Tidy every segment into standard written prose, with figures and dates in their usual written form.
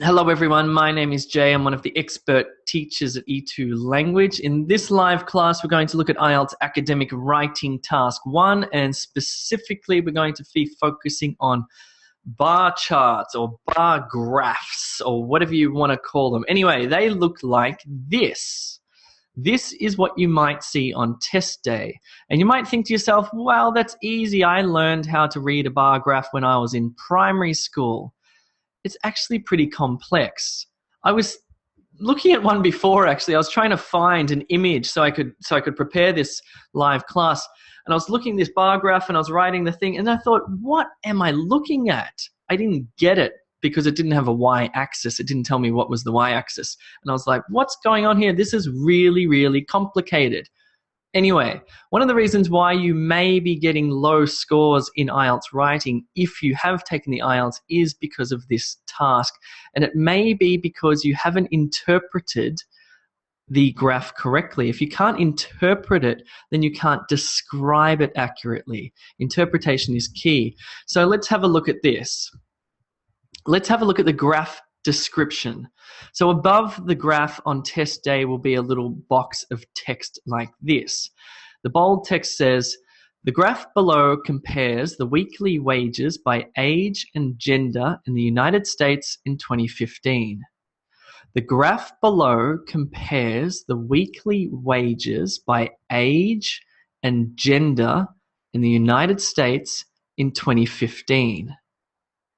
Hello everyone, my name is Jay. I'm one of the expert teachers at E2 Language. In this live class, we're going to look at IELTS Academic Writing Task 1, and specifically we're going to be focusing on bar charts or bar graphs or whatever you want to call them. Anyway, they look like this. This is what you might see on test day. And you might think to yourself, well, that's easy. I learned how to read a bar graph when I was in primary school. It's actually pretty complex. I was looking at one before, actually. I was trying to find an image so I could prepare this live class. And I was looking at this bar graph and I was writing the thing and I thought, what am I looking at? I didn't get it because it didn't have a y-axis. It didn't tell me what was the y-axis. And I was like, what's going on here? This is really, really complicated. Anyway, one of the reasons why you may be getting low scores in IELTS writing if you have taken the IELTS is because of this task. And it may be because you haven't interpreted the graph correctly. If you can't interpret it, then you can't describe it accurately. Interpretation is key. So let's have a look at this. Let's have a look at the graph description. So above the graph on test day will be a little box of text like this. The bold text says, the graph below compares the weekly wages by age and gender in the United States in 2015. The graph below compares the weekly wages by age and gender in the United States in 2015.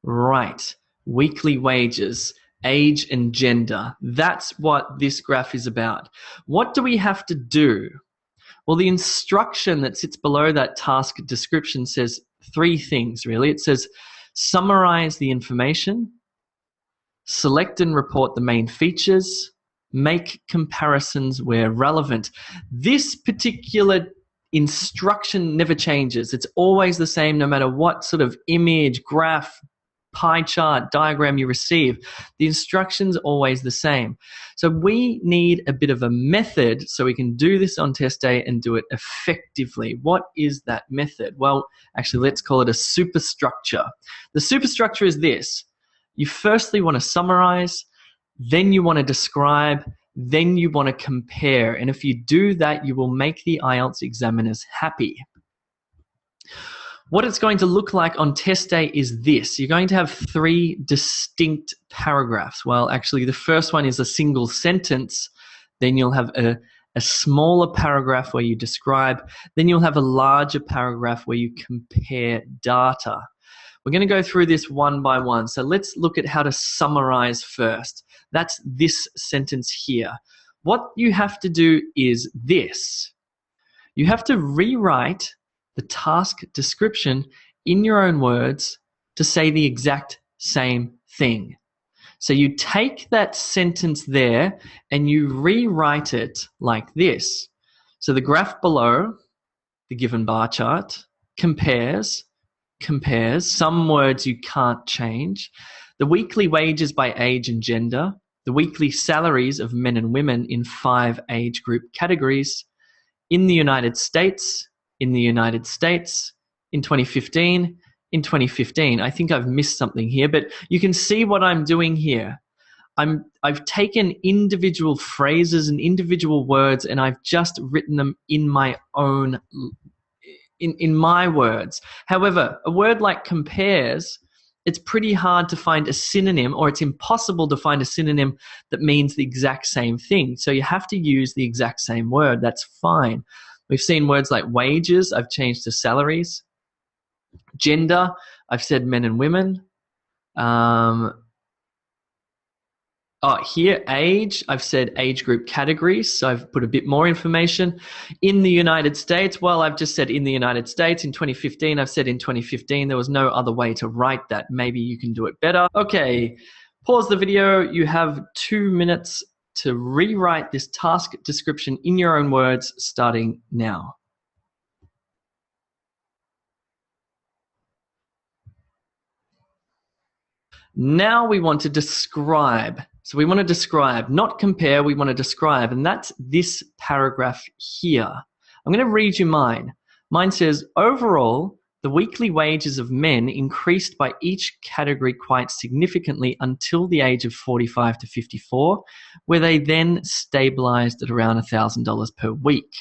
Right. Weekly wages, age and gender. That's what this graph is about. What do we have to do? Well, the instruction that sits below that task description says three things, really. It says summarize the information, select and report the main features, make comparisons where relevant. This particular instruction never changes. It's always the same no matter what sort of image, graph, pie chart, diagram you receive. The instruction's always the same. So we need a bit of a method so we can do this on test day and do it effectively. What is that method? Well, actually, let's call it a superstructure. The superstructure is this. You firstly want to summarize, then you want to describe, then you want to compare. And if you do that, you will make the IELTS examiners happy. What it's going to look like on test day is this. You're going to have three distinct paragraphs. Well, actually, the first one is a single sentence. Then you'll have a smaller paragraph where you describe. Then you'll have a larger paragraph where you compare data. We're going to go through this one by one. So let's look at how to summarize first. That's this sentence here. What you have to do is this. You have to rewrite the task description in your own words to say the exact same thing. So you take that sentence there and you rewrite it like this. So the graph below, the given bar chart, compares, some words you can't change, the weekly wages by age and gender, the weekly salaries of men and women in 5 age group categories, in the United States, in 2015, in 2015. I think I've missed something here, but you can see what I'm doing here. I've taken individual phrases and individual words and I've just written them in my own, in my words. However, a word like compares, it's pretty hard to find a synonym, or it's impossible to find a synonym that means the exact same thing. So you have to use the exact same word. That's fine. We've seen words like wages, I've changed to salaries. Gender, I've said men and women. Here, age, I've said age group categories, so I've put a bit more information. In the United States, well, I've just said in the United States. In 2015, I've said in 2015. There was no other way to write that. Maybe you can do it better. Okay, pause the video. You have 2 minutes to rewrite this task description in your own words starting now. Now we want to describe. So we want to describe, not compare, we want to describe, and that's this paragraph here. I'm going to read you mine. Mine says, overall, the weekly wages of men increased by each category quite significantly until the age of 45 to 54, where they then stabilized at around $1,000 per week.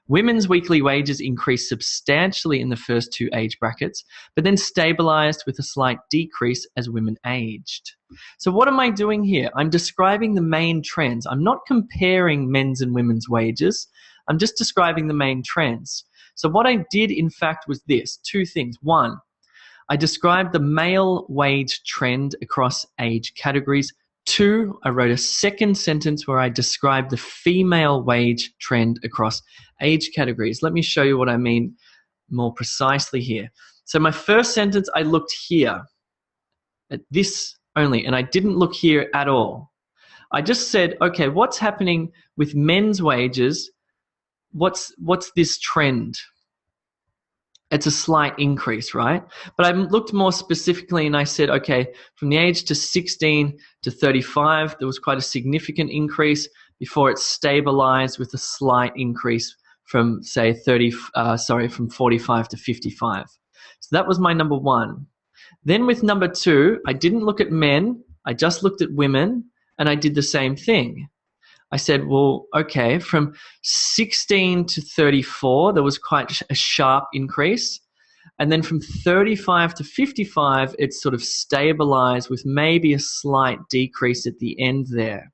Women's weekly wages increased substantially in the first two age brackets, but then stabilized with a slight decrease as women aged. So what am I doing here? I'm describing the main trends. I'm not comparing men's and women's wages. I'm just describing the main trends. So what I did, in fact, was this. Two things. One, I described the male wage trend across age categories. Two, I wrote a second sentence where I described the female wage trend across age categories. Let me show you what I mean more precisely here. So my first sentence, I looked here at this only, and I didn't look here at all. I just said, okay, what's happening with men's wages? What's this trend? It's a slight increase, right? But I looked more specifically and I said, okay, from the age to 16 to 35, there was quite a significant increase before it stabilized with a slight increase from, say, from 45 to 55. So that was my number one. Then with number two, I didn't look at men, I just looked at women, and I did the same thing. I said, well, okay, from 16 to 34, there was quite a sharp increase. And then from 35 to 55, it sort of stabilized with maybe a slight decrease at the end there.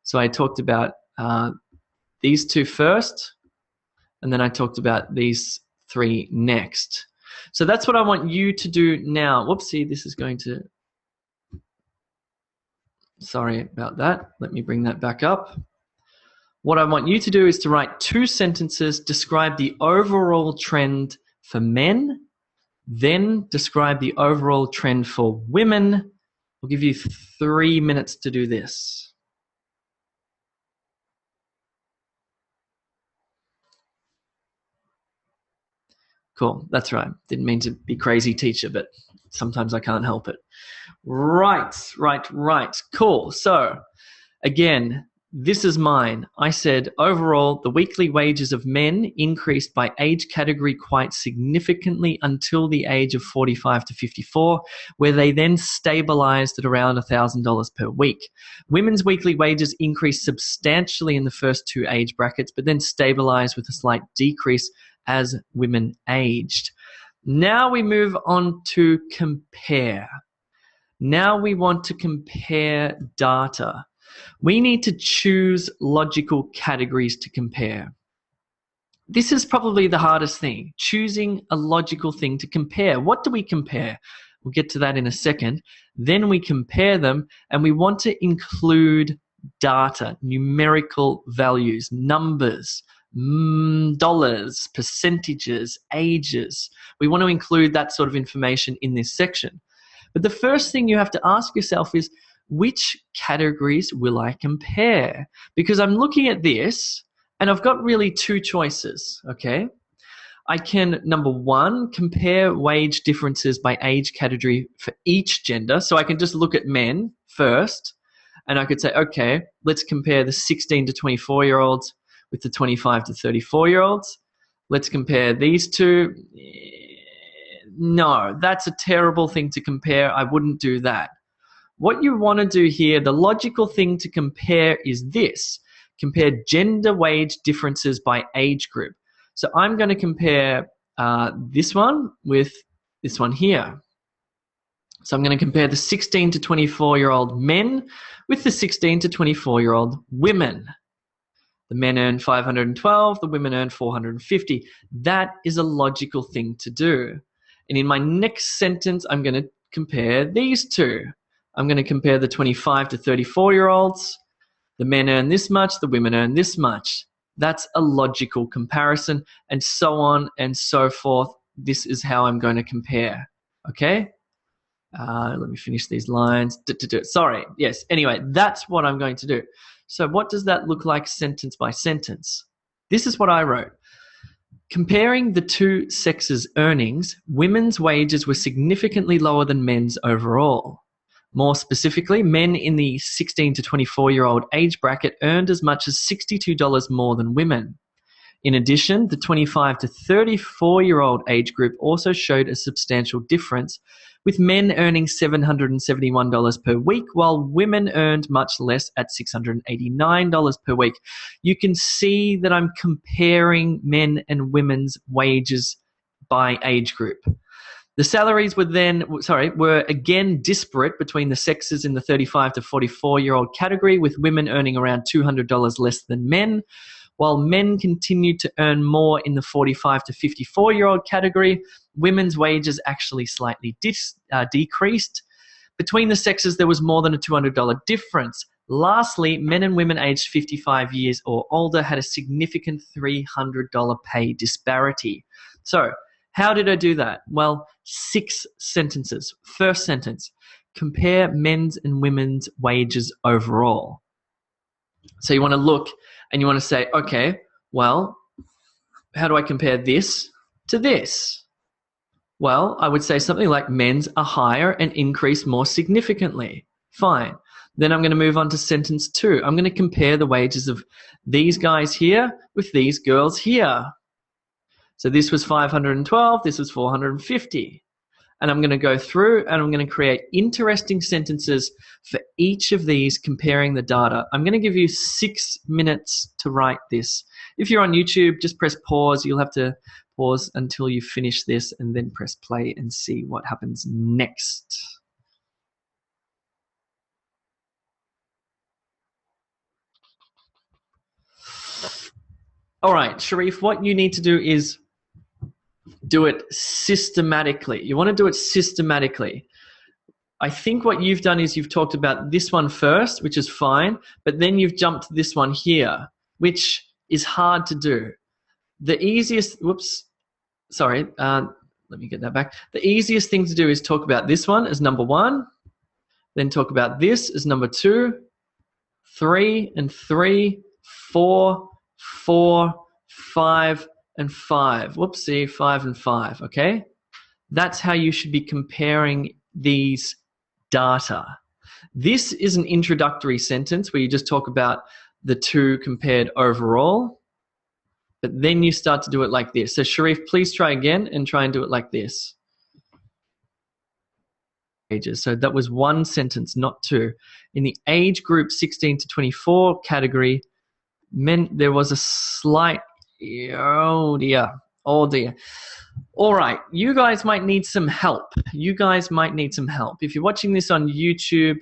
So I talked about these two first, and then I talked about these three next. So that's what I want you to do now. Whoopsie, this is going to... Sorry about that. Let me bring that back up. What I want you to do is to write two sentences, describe the overall trend for men, then describe the overall trend for women. I'll give you 3 minutes to do this. Cool, that's right. Didn't mean to be crazy, teacher, but sometimes I can't help it. Right. Cool. So, again, this is mine. I said, overall, the weekly wages of men increased by age category quite significantly until the age of 45 to 54, where they then stabilized at around $1,000 per week. Women's weekly wages increased substantially in the first two age brackets, but then stabilized with a slight decrease as women aged. Now we move on to compare. Now we want to compare data. We need to choose logical categories to compare. This is probably the hardest thing, choosing a logical thing to compare. What do we compare? We'll get to that in a second. Then we compare them, and we want to include data, numerical values, numbers, dollars, percentages, ages. We want to include that sort of information in this section. But the first thing you have to ask yourself is, which categories will I compare? Because I'm looking at this and I've got really two choices, okay? I can, number one, compare wage differences by age category for each gender. So I can just look at men first and I could say, okay, let's compare the 16 to 24-year-olds with the 25 to 34-year-olds. Let's compare these two. No, that's a terrible thing to compare. I wouldn't do that. What you want to do here, the logical thing to compare is this. Compare gender wage differences by age group. So I'm going to compare this one with this one here. So I'm going to compare the 16 to 24-year-old men with the 16 to 24-year-old women. The men earn 512, the women earn 450. That is a logical thing to do. And in my next sentence, I'm going to compare these two. I'm going to compare the 25 to 34-year-olds. The men earn this much, the women earn this much. That's a logical comparison, and so on and so forth. This is how I'm going to compare, okay? Let me finish these lines. Sorry, yes. Anyway, that's what I'm going to do. So what does that look like sentence by sentence? This is what I wrote. Comparing the two sexes' earnings, women's wages were significantly lower than men's overall. More specifically, men in the 16 to 24-year-old age bracket earned as much as $62 more than women. In addition, the 25 to 34-year-old age group also showed a substantial difference, with men earning $771 per week, while women earned much less at $689 per week. You can see that I'm comparing men and women's wages by age group. The salaries were again disparate between the sexes in the 35 to 44-year-old category, with women earning around $200 less than men, while men continued to earn more in the 45 to 54-year-old category. Women's wages actually slightly decreased. Between the sexes, there was more than a $200 difference. Lastly, men and women aged 55 years or older had a significant $300 pay disparity. So, how did I do that? Well, 6 sentences. First sentence, compare men's and women's wages overall. So you want to look and you want to say, okay, well, how do I compare this to this? Well, I would say something like men's are higher and increase more significantly. Fine. Then I'm going to move on to sentence 2. I'm going to compare the wages of these guys here with these girls here. So this was 512, this was 450. And I'm going to go through and I'm going to create interesting sentences for each of these comparing the data. I'm going to give you 6 minutes to write this. If you're on YouTube, just press pause. You'll have to pause until you finish this and then press play and see what happens next. All right, Sharif, what you need to do is do it systematically. You want to do it systematically. I think what you've done is you've talked about this one first, which is fine, but then you've jumped to this one here, which is hard to do. The easiest, let me get that back. The easiest thing to do is talk about this one as number 1, then talk about this as number 2, 3 and 3, 4, 4, 5, and 5. Whoopsie, 5 and 5, okay? That's how you should be comparing these data. This is an introductory sentence where you just talk about the two compared overall, but then you start to do it like this. So Sharif, please try again and try and do it like this. So that was 1 sentence, not 2. In the age group 16 to 24 category, men, there was a slight, oh dear. All right, you guys might need some help. If you're watching this on YouTube,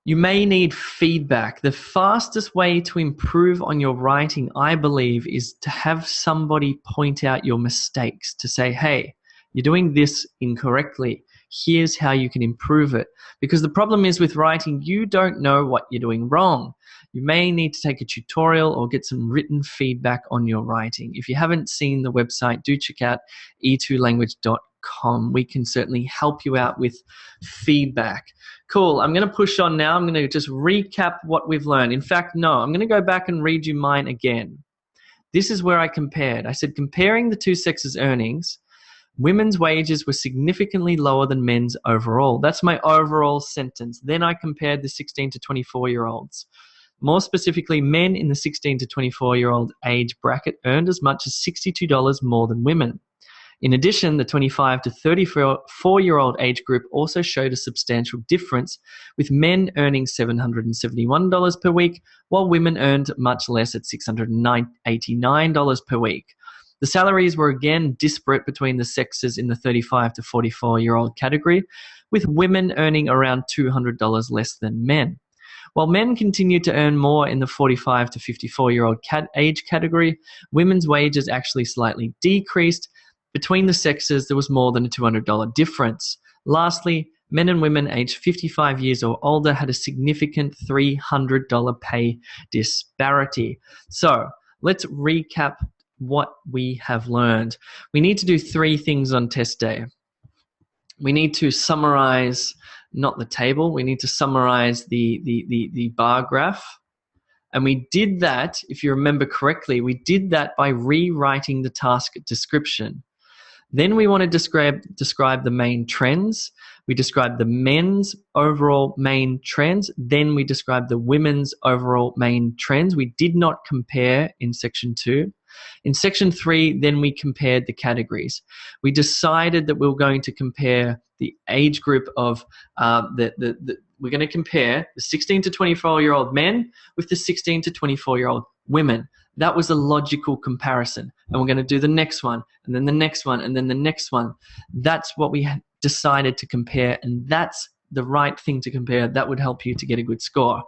you may need feedback. The fastest way to improve on your writing, I believe, is to have somebody point out your mistakes, to say, hey, you're doing this incorrectly. Here's how you can improve it. Because the problem is with writing, you don't know what you're doing wrong. You may need to take a tutorial or get some written feedback on your writing. If you haven't seen the website, do check out e2language.com. We can certainly help you out with feedback. Cool. I'm going to push on now. I'm going to just recap what we've learned. In fact, no, I'm going to go back and read you mine again. This is where I compared. I said, comparing the two sexes' earnings, women's wages were significantly lower than men's overall. That's my overall sentence. Then I compared the 16 to 24-year-olds. More specifically, men in the 16 to 24-year-old age bracket earned as much as $62 more than women. In addition, the 25 to 34-year-old age group also showed a substantial difference, with men earning $771 per week, while women earned much less at $689 per week. The salaries were again disparate between the sexes in the 35 to 44-year-old category, with women earning around $200 less than men. While men continued to earn more in the 45 to 54-year-old age category, women's wages actually slightly decreased. Between the sexes, there was more than a $200 difference. Lastly, men and women aged 55 years or older had a significant $300 pay disparity. So let's recap what we have learned. We need to do 3 things on test day. We need to summarize, not the table, we need to summarize the bar graph. And we did that, if you remember correctly, we did that by rewriting the task description. Then we want to describe the main trends. We describe the men's overall main trends. Then we describe the women's overall main trends. We did not compare in section 2. In section 3, then we compared the categories. We decided that we were going to compare the age group of we're going to compare the 16 to 24-year-old men with the 16 to 24-year-old women. That was a logical comparison. And we're going to do the next one, and then the next one, and then the next one. That's what we decided to compare, and that's the right thing to compare. That would help you to get a good score.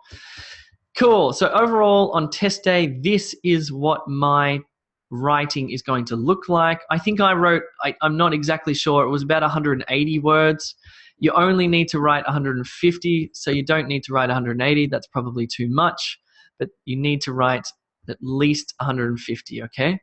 Cool. So overall, on test day, this is what my writing is going to look like. I think I wrote, I'm not exactly sure, it was about 180 words. You only need to write 150, so you don't need to write 180. That's probably too much, but you need to write at least 150, okay?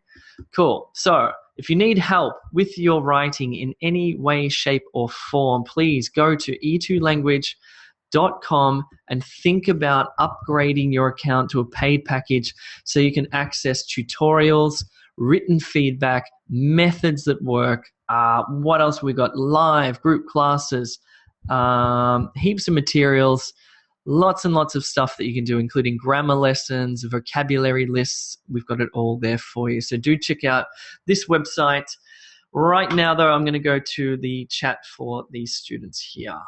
Cool. So if you need help with your writing in any way, shape, or form, please go to e2language.com and think about upgrading your account to a paid package so you can access tutorials, written feedback, methods that work. What else we got? Live group classes, heaps of materials, lots and lots of stuff that you can do, including grammar lessons, vocabulary lists. We've got it all there for you. So do check out this website. Right now, though, I'm going to go to the chat for these students here.